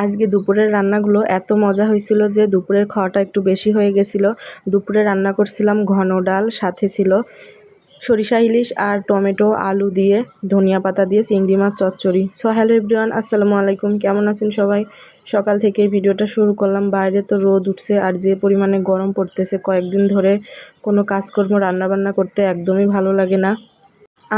আজকে দুপুরের রান্নাগুলো এত মজা হয়েছিল যে দুপুরের খাওয়াটা একটু বেশি হয়ে গেছিলো। দুপুরে রান্না করছিলাম ঘন ডাল, সাথে ছিল সরিষা ইলিশ আর টমেটো আলু দিয়ে ধনিয়া পাতা দিয়ে চিংড়ি মাছ চচ্চড়ি। সো হ্যালো এভরিওয়ান, আসসালামু আলাইকুম। কেমন আছেন সবাই? সকাল থেকে ভিডিওটা শুরু করলাম। বাইরে তো রোদ উঠছে আর যে পরিমাণে গরম পড়তেছে, কয়েকদিন ধরে কোনো কাজকর্ম রান্নাবান্না করতে একদমই ভালো লাগে না।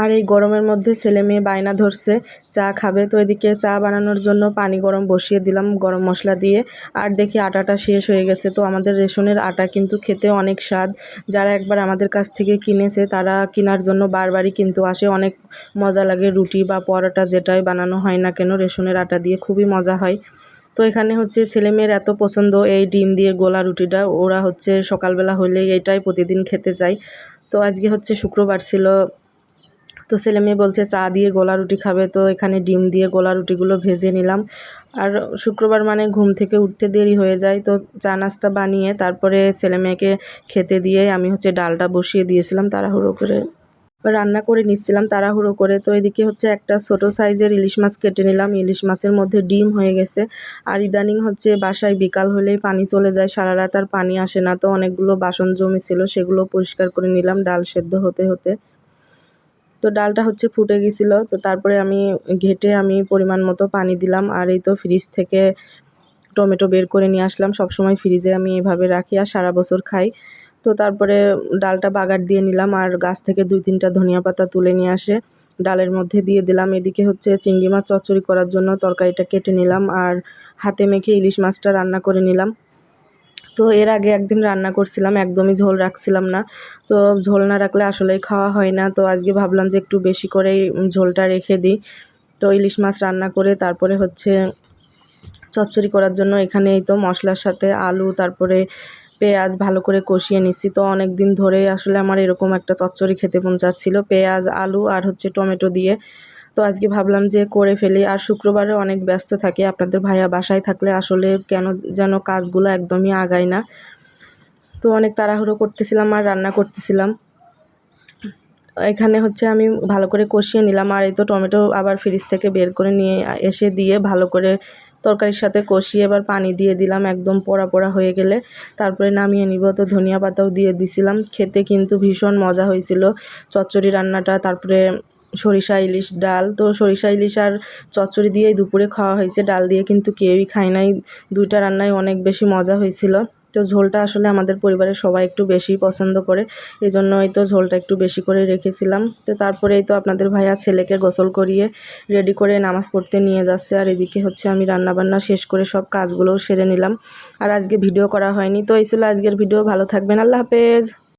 আর এই গরমের মধ্যে ছেলে মেয়ে বায়না ধরছে চা খাবে, তো এদিকে চা বানানোর জন্য পানি গরম বসিয়ে দিলাম গরম মশলা দিয়ে। আর দেখি আটাটা শেষ হয়ে গেছে। তো আমাদের রেশনের আটা কিন্তু খেতে অনেক স্বাদ। যারা একবার আমাদের কাছ থেকে কিনেছে তারা কেনার জন্য বারবারই কিন্তু আসে। অনেক মজা লাগে, রুটি বা পরোটা যেটাই বানানো হয় না কেন রেশনের আটা দিয়ে খুবই মজা হয়। তো এখানে হচ্ছে ছেলেমেয়ের এত পছন্দ এই ডিম দিয়ে গোলা রুটিটা, ওরা হচ্ছে সকালবেলা হলেই এটাই প্রতিদিন খেতে চায়। তো আজকে হচ্ছে শুক্রবার ছিল, তো ছেলে মেয়ে বলছে চা দিয়ে গোলা রুটি খাবে, তো এখানে ডিম দিয়ে গোলা রুটিগুলো ভেজে নিলাম। আর শুক্রবার মানে ঘুম থেকে উঠতে দেরি হয়ে যায়, তো চা নাস্তা বানিয়ে তারপরে ছেলে মেয়েকে খেতে দিয়ে আমি হচ্ছে ডালটা বসিয়ে দিয়েছিলাম তাড়াহুড়ো করে, রান্না করে নিচ্ছিলাম তাড়াহুড়ো করে। তো এদিকে হচ্ছে একটা ছোটো সাইজের ইলিশ মাছ কেটে নিলাম। ইলিশ মাছের মধ্যে ডিম হয়ে গেছে। আর ইদানিং হচ্ছে বাসায় বিকাল হলেই পানি চলে যায়, সারা রাত আর পানি আসে না। তো অনেকগুলো বাসন জমেছিল, সেগুলো পরিষ্কার করে নিলাম ডাল সেদ্ধ হতে হতে। তো ডালটা হচ্ছে ফুটে গেছিলো, তো তারপরে আমি ঘেটে পরিমাণ মতো পানি দিলাম। আর এই তো ফ্রিজ থেকে টমেটো বের করে নিয়ে আসলাম। সব সময় ফ্রিজে আমি এভাবে রাখি আর সারা বছর খাই। তো তারপরে ডালটা বাগার দিয়ে নিলাম আর গাছ থেকে 2-3টা ধনিয়া পাতা তুলে নিয়ে আসে ডালের মধ্যে দিয়ে দিলাম। এদিকে হচ্ছে চিংড়ি মাছ চচ্চড়ি করার জন্য তরকারিটা কেটে নিলাম আর হাতে মেখে ইলিশ মাছটা রান্না করে নিলাম। তো এর আগে একদিন রান্না করছিলাম, একদমই ঝোল রাখছিলাম না। তো ঝোল না রাখলে আসলেই খাওয়া হয় না। তো আজকে ভাবলাম যে একটু বেশি করেই ঝোলটা রেখে দিই। তো ইলিশ মাছ রান্না করে তারপরে হচ্ছে চচ্চড়ি করার জন্য এখানে এই তো মশলার সাথে আলু তারপরে পেঁয়াজ ভালো করে কষিয়ে নিচ্ছি। তো অনেক দিন ধরে আসলে আমার এরকম একটা চচ্চড়ি খেতে মন চাচ্ছিল, পেঁয়াজ আলু আর হচ্ছে টমেটো দিয়ে। তো আজকে ভাবলাম যে করে ফেলি। আর শুক্রবারে অনেক ব্যস্ত থাকি, আপনাদের ভাইয়া বাসায় থাকলে আসলে কেন যেন কাজগুলো একদমই আগায় না। তো অনেক তাড়াহুড়ো করতেছিলাম আর রান্না করতেছিলাম। এখানে হচ্ছে আমি ভালো করে কষিয়ে নিলাম আর এই তো টমেটো আবার ফ্রিজ থেকে বের করে নিয়ে এসে দিয়ে ভালো করে তরকারির সাথে কষিয়ে এবার পানি দিয়ে দিলাম একদম পোড়া পোড়া হয়ে গেলে তারপরে নামিয়ে নিব। তো ধনিয়া পাতাও দিয়ে দিছিলাম। খেতে কিন্তু ভীষণ মজা হয়েছিল চচ্চড়ি রান্নাটা। তারপরে সরিষা ইলিশ ডাল, তো সরিষা ইলিশ আর চচ্চড়ি দিয়েই দুপুরে খাওয়া হয়েছে, ডাল দিয়ে কিন্তু কেউই খায় নাই। দুইটা রান্নাই অনেক বেশি মজা হয়েছিল। তো ঝোলটা আসলে আমাদের পরিবারের সবাই একটু বেশি পছন্দ করে, এই জন্যই তো ঝোলটা একটু বেশি করে রেখেছিলাম। তো তারপরেই তো আপনাদের ভাইয়া ছেলেকে গোসল করিয়ে রেডি করে নামাজ পড়তে নিয়ে যাচ্ছে। আর এদিকে হচ্ছে আমি রান্নাবান্না শেষ করে সব কাজগুলোও সেরে নিলাম। আর আজকে ভিডিও করা হয়নি। তো এই ছিল আজকের ভিডিও। ভালো থাকবেন, আল্লাহ হাফেজ।